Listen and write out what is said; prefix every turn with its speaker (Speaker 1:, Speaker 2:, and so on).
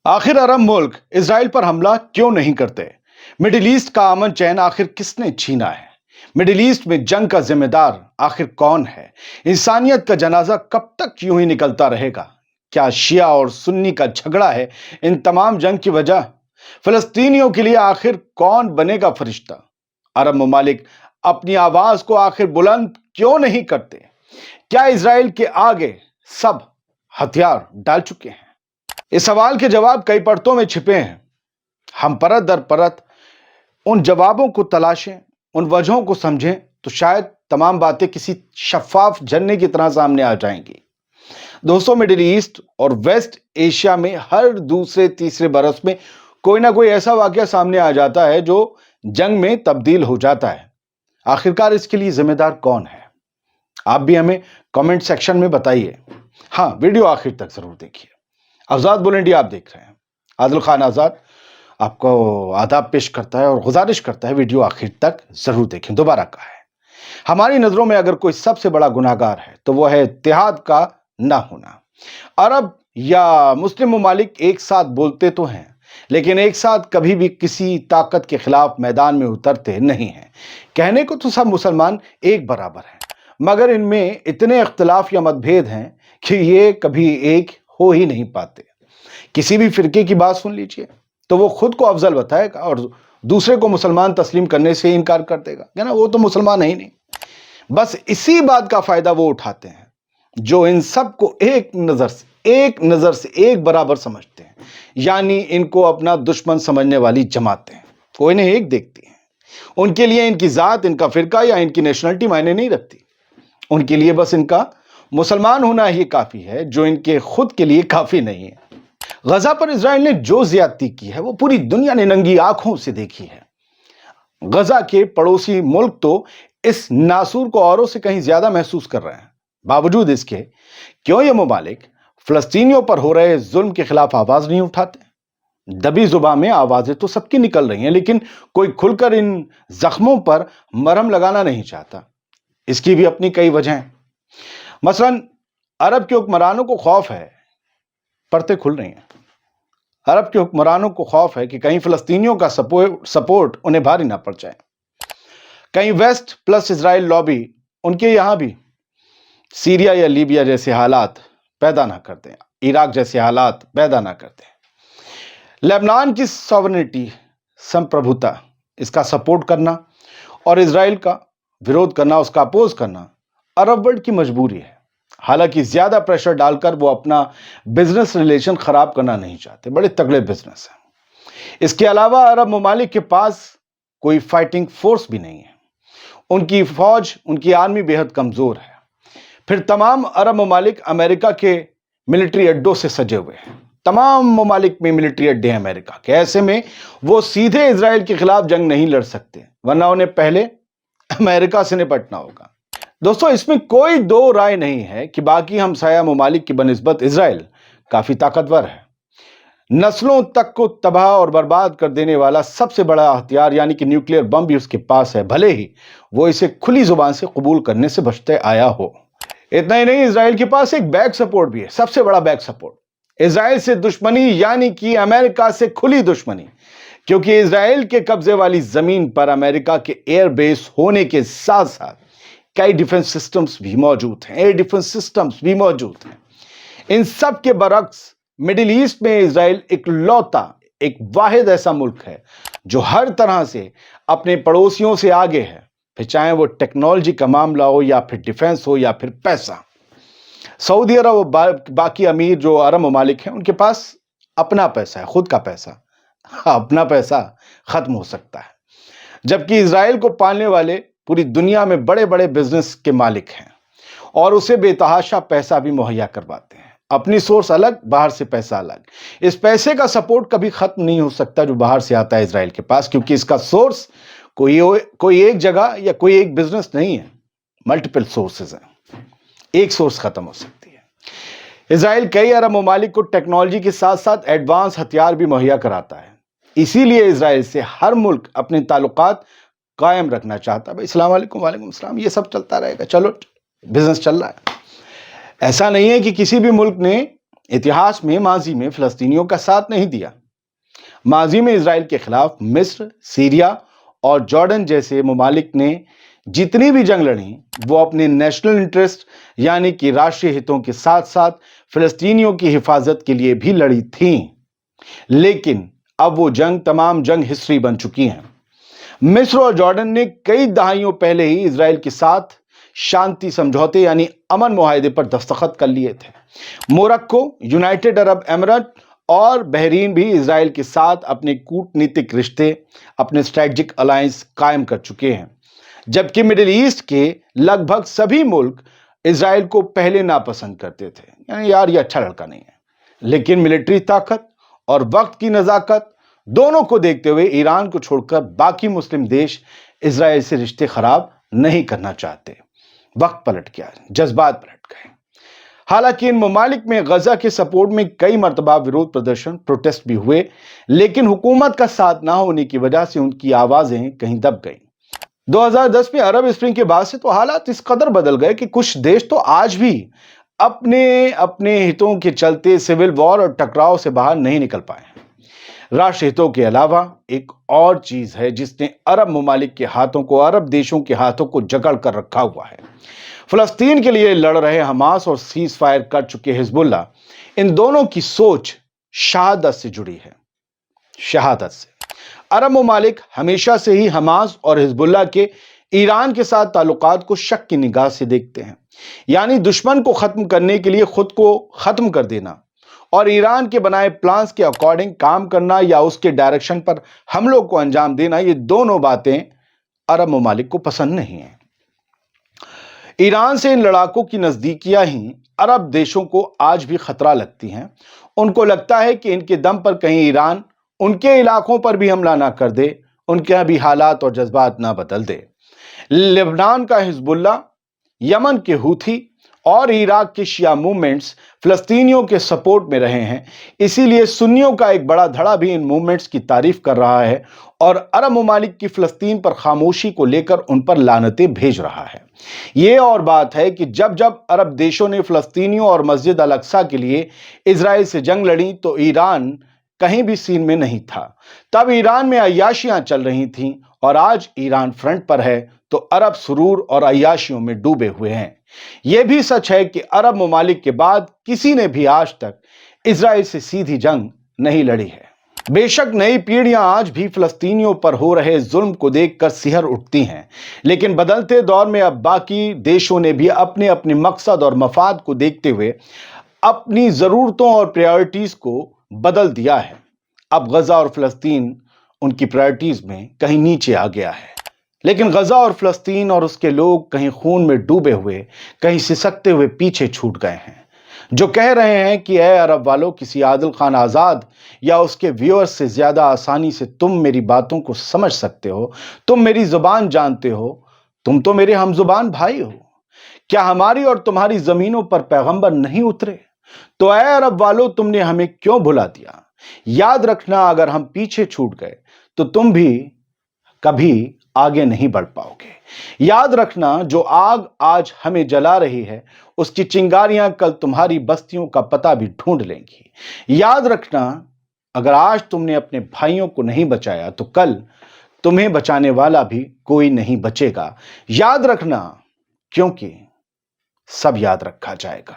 Speaker 1: आखिर अरब मुल्क इसराइल पर हमला क्यों नहीं करते? मिडिल ईस्ट का अमन चैन आखिर किसने छीना है? मिडिल ईस्ट में जंग का जिम्मेदार आखिर कौन है? इंसानियत का जनाजा कब तक यूं ही निकलता रहेगा? क्या शिया और सुन्नी का झगड़ा है इन तमाम जंग की वजह? फिलिस्तीनियों के लिए आखिर कौन बनेगा फरिश्ता? अरब ममालिक अपनी आवाज को आखिर बुलंद क्यों नहीं करते? क्या इसराइल के आगे सब हथियार डाल चुके हैं? इस सवाल के जवाब कई परतों में छिपे हैं। हम परत दर परत उन जवाबों को तलाशें, उन वजहों को समझें तो शायद तमाम बातें किसी शफाफ झरने की तरह सामने आ जाएंगी। दोस्तों, मिडिल ईस्ट और वेस्ट एशिया में हर दूसरे तीसरे बरस में कोई ना कोई ऐसा वाकया सामने आ जाता है जो जंग में तब्दील हो जाता है। आखिरकार इसके लिए जिम्मेदार कौन है? आप भी हमें कमेंट सेक्शन में बताइए। हाँ, वीडियो आखिर तक जरूर देखिए। आजाद बुलेटिन आप देख रहे हैं। आदिल खान आजाद आपको आदाब पेश करता है और गुजारिश करता है वीडियो आखिर तक जरूर देखें। दोबारा कहा है, हमारी नजरों में अगर कोई सबसे बड़ा गुनाहगार है तो वह है इत्तेहाद का ना होना। अरब या मुस्लिम ममालिक एक साथ बोलते तो हैं, लेकिन एक साथ कभी भी किसी ताकत के खिलाफ मैदान में उतरते नहीं हैं। कहने को तो सब मुसलमान एक बराबर हैं, मगर इनमें इतने इख्तिलाफ या मतभेद हैं कि ये कभी एक हो ही नहीं पाते। किसी भी फिरके की बात सुन लीजिए तो वो खुद को अफजल बताएगा और दूसरे को मुसलमान तस्लीम करने से इनकार कर देगा, है ना, वो तो मुसलमान है ही नहीं। बस इसी बात का फायदा वो उठाते हैं जो इन सब को एक नजर से एक बराबर समझते हैं, यानी इनको अपना दुश्मन समझने वाली जमातें। वो इन्हें एक देखती हैं। उनके लिए इनकी जात, इनका फिरका या इनकी नेशनलिटी मायने नहीं रखती। उनके लिए बस इनका मुसलमान होना ही काफी है, जो इनके खुद के लिए काफी नहीं है। गजा पर इजराइल ने जो ज्यादती की है वो पूरी दुनिया ने नंगी आंखों से देखी है। गजा के पड़ोसी मुल्क तो इस नासूर को औरों से कहीं ज्यादा महसूस कर रहे हैं। बावजूद इसके क्यों ये ममालिक फिलिस्तीनियों पर हो रहे जुल्म के खिलाफ आवाज नहीं उठाते? दबी जुबान में आवाजें तो सबकी निकल रही हैं, लेकिन कोई खुलकर इन जख्मों पर मरहम लगाना नहीं चाहता। इसकी भी अपनी कई वजह हैं। मसलन अरब के हुक्मरानों को खौफ है, परतें खुल रही हैं। अरब के हुक्मरानों को खौफ है कि कहीं फिलिस्तीनियों का सपोर्ट उन्हें भारी ना पड़ जाए। कहीं वेस्ट प्लस इजराइल लॉबी उनके यहां भी सीरिया या लीबिया जैसे हालात पैदा ना कर दें, इराक जैसे हालात पैदा ना कर दें। लेबनान की सॉवरेनिटी, संप्रभुता, इसका सपोर्ट करना और इजराइल का विरोध करना, उसका अपोज करना अरब वर्ल्ड की मजबूरी है। हालांकि ज्यादा प्रेशर डालकर वो अपना बिजनेस रिलेशन खराब करना नहीं चाहते। बड़े तगड़े बिजनेस है। इसके अलावा अरब ममालिक के पास कोई फाइटिंग फोर्स भी नहीं है। उनकी फौज, उनकी आर्मी बेहद कमजोर है। फिर तमाम अरब ममालिक अमेरिका के मिलिट्री अड्डों से सजे हुए हैं। तमाम ममालिक में मिलिट्री अड्डे हैं अमेरिका के। ऐसे में वो सीधे इजराइल के खिलाफ जंग नहीं लड़ सकते, वरना उन्हें पहले अमेरिका से निपटना होगा। दोस्तों, इसमें कोई दो राय नहीं है कि बाकी हमसाया ममालिक की बनिस्बत इजराइल काफी ताकतवर है। नस्लों तक को तबाह और बर्बाद कर देने वाला सबसे बड़ा हथियार यानी कि न्यूक्लियर बम भी उसके पास है, भले ही वो इसे खुली जुबान से कबूल करने से बचते आया हो। इतना ही नहीं, इजराइल के पास एक बैक सपोर्ट भी है, सबसे बड़ा बैक सपोर्ट। इजराइल से दुश्मनी यानी कि अमेरिका से खुली दुश्मनी, क्योंकि इजराइल के कब्जे वाली जमीन पर अमेरिका के एयर बेस होने के साथ साथ कई डिफेंस सिस्टम्स भी मौजूद हैं, एयर डिफेंस सिस्टम्स भी मौजूद हैं। इन सब के बरक्स मिडिल ईस्ट में इजराइल एक वाहिद ऐसा मुल्क है जो हर तरह से अपने पड़ोसियों से आगे है, फिर चाहे वो टेक्नोलॉजी का मामला हो या फिर डिफेंस हो या फिर पैसा। सऊदी अरब और बाकी अमीर जो अरब ममालिक हैं, उनके पास अपना पैसा है, खुद का पैसा। अपना पैसा खत्म हो सकता है, जबकि इजराइल को पालने वाले पूरी दुनिया में बड़े बड़े बिजनेस के मालिक हैं और उसे बेतहाशा पैसा भी मुहैया करवाते हैं। अपनी सोर्स अलग, बाहर से पैसा अलग। इस पैसे का सपोर्ट कभी खत्म नहीं हो सकता जो बाहर से आता है इजराइल के पास, क्योंकि इसका सोर्स कोई एक जगह या कोई एक बिजनेस नहीं है, मल्टीपल सोर्सेज हैं। एक सोर्स खत्म हो सकती है। इजराइल कई अरब ममालिक को टेक्नोलॉजी के साथ साथ एडवांस हथियार भी मुहैया कराता है। इसीलिए इजराइल से हर मुल्क अपने ताल्लुकात कायम रखना चाहता है। भाई, अस्सलाम वालेकुम, वालेकुम अस्सलाम, ये सब चलता रहेगा, चलो बिजनेस चल रहा है। ऐसा नहीं है कि किसी भी मुल्क ने इतिहास में माजी में फिलिस्तीनियों का साथ नहीं दिया। माजी में इजराइल के खिलाफ मिस्र, सीरिया और जॉर्डन जैसे ममालिक ने जितनी भी जंग लड़ी वो अपने नेशनल इंटरेस्ट यानी कि राष्ट्रीय हितों के साथ साथ फिलिस्तीनियों की हिफाजत के लिए भी लड़ी थी। लेकिन अब वो जंग तमाम जंग हिस्ट्री बन चुकी हैं। मिस्र और जॉर्डन ने कई दहाइयों पहले ही इजराइल के साथ शांति समझौते यानी अमन मुआहदे पर दस्तखत कर लिए थे। मोरक्को, यूनाइटेड अरब अमीरात और बहरीन भी इजराइल के साथ अपने कूटनीतिक रिश्ते, अपने स्ट्रेटेजिक अलायंस कायम कर चुके हैं। जबकि मिडिल ईस्ट के लगभग सभी मुल्क इजराइल को पहले नापसंद करते थे, यानी यार ये अच्छा लड़का नहीं है। लेकिन मिलिट्री ताकत और वक्त की नज़ाकत दोनों को देखते हुए ईरान को छोड़कर बाकी मुस्लिम देश इजराइल से रिश्ते खराब नहीं करना चाहते। वक्त पलट गया, जज्बात पलट गए। हालांकि इन ममालिक में गजा के सपोर्ट में कई मर्तबा विरोध प्रदर्शन, प्रोटेस्ट भी हुए, लेकिन हुकूमत का साथ ना होने की वजह से उनकी आवाजें कहीं दब गईं। 2010 में अरब स्प्रिंग के बाद से तो हालात इस कदर बदल गए कि कुछ देश तो आज भी अपने अपने हितों के चलते सिविल वॉर और टकराव से बाहर नहीं निकल पाए। राष्ट्र हितों के अलावा एक और चीज है जिसने अरब ममालिक के हाथों को, अरब देशों के हाथों को जकड़ कर रखा हुआ है। फिलिस्तीन के लिए लड़ रहे हमास और सीज फायर कर चुके हिजबुल्लाह, इन दोनों की सोच शहादत से जुड़ी है। शहादत से अरब ममालिक हमेशा से ही हमास और हिजबुल्लाह के ईरान के साथ ताल्लुकात को शक की निगाह से देखते हैं, यानी दुश्मन को खत्म करने के लिए खुद को खत्म कर देना और ईरान के बनाए प्लान्स के अकॉर्डिंग काम करना या उसके डायरेक्शन पर हमलों को अंजाम देना, ये दोनों बातें अरब ममालिक को पसंद नहीं है। ईरान से इन लड़ाकों की नजदीकियां ही अरब देशों को आज भी खतरा लगती हैं। उनको लगता है कि इनके दम पर कहीं ईरान उनके इलाकों पर भी हमला ना कर दे, उनके यहाँ भी हालात और जज्बात ना बदल दे। लेबनान का हिजबुल्लाह, यमन के हूथी और इराक के शिया मूवमेंट्स फिलिस्तीनियों के सपोर्ट में रहे हैं, इसीलिए सुन्नियों का एक बड़ा धड़ा भी इन मूवमेंट्स की तारीफ कर रहा है और अरब ममालिक की फिलिस्तीन पर खामोशी को लेकर उन पर लानतें भेज रहा है। ये और बात है कि जब जब अरब देशों ने फिलिस्तीनियों और मस्जिद अल अक्सा के लिए इजराइल से जंग लड़ी तो ईरान कहीं भी सीन में नहीं था। तब ईरान में अय्याशियां चल रही थीं और आज ईरान फ्रंट पर है तो अरब सुरूर और अय्याशियों में डूबे हुए हैं। यह भी सच है कि अरब ममालिक के बाद किसी ने भी आज तक इजराइल से सीधी जंग नहीं लड़ी है। बेशक नई पीढ़ियां आज भी फिलिस्तीनियों पर हो रहे जुल्म को देखकर सिहर उठती हैं, लेकिन बदलते दौर में अब बाकी देशों ने भी अपने अपने मकसद और मफाद को देखते हुए अपनी जरूरतों और प्रायोरिटीज को बदल दिया है। अब गजा और फिलिस्तीन उनकी प्रायोरिटीज में कहीं नीचे आ गया है, लेकिन गजा और फिलिस्तीन और उसके लोग कहीं खून में डूबे हुए, कहीं सिसकते हुए पीछे छूट गए हैं। जो कह रहे हैं कि ऐ अरब वालों, किसी आदिल खान आजाद या उसके व्यूअर्स से ज्यादा आसानी से तुम मेरी बातों को समझ सकते हो, तुम मेरी जुबान जानते हो, तुम तो मेरे हमजुबान भाई हो। क्या हमारी और तुम्हारी जमीनों पर पैगंबर नहीं उतरे? तो ऐ अरब वालों, तुमने हमें क्यों भुला दिया? याद रखना, अगर हम पीछे छूट गए तो तुम भी कभी आगे नहीं बढ़ पाओगे। याद रखना, जो आग आज हमें जला रही है उसकी चिंगारियां कल तुम्हारी बस्तियों का पता भी ढूंढ लेंगी। याद रखना, अगर आज तुमने अपने भाइयों को नहीं बचाया तो कल तुम्हें बचाने वाला भी कोई नहीं बचेगा। याद रखना, क्योंकि सब याद रखा जाएगा।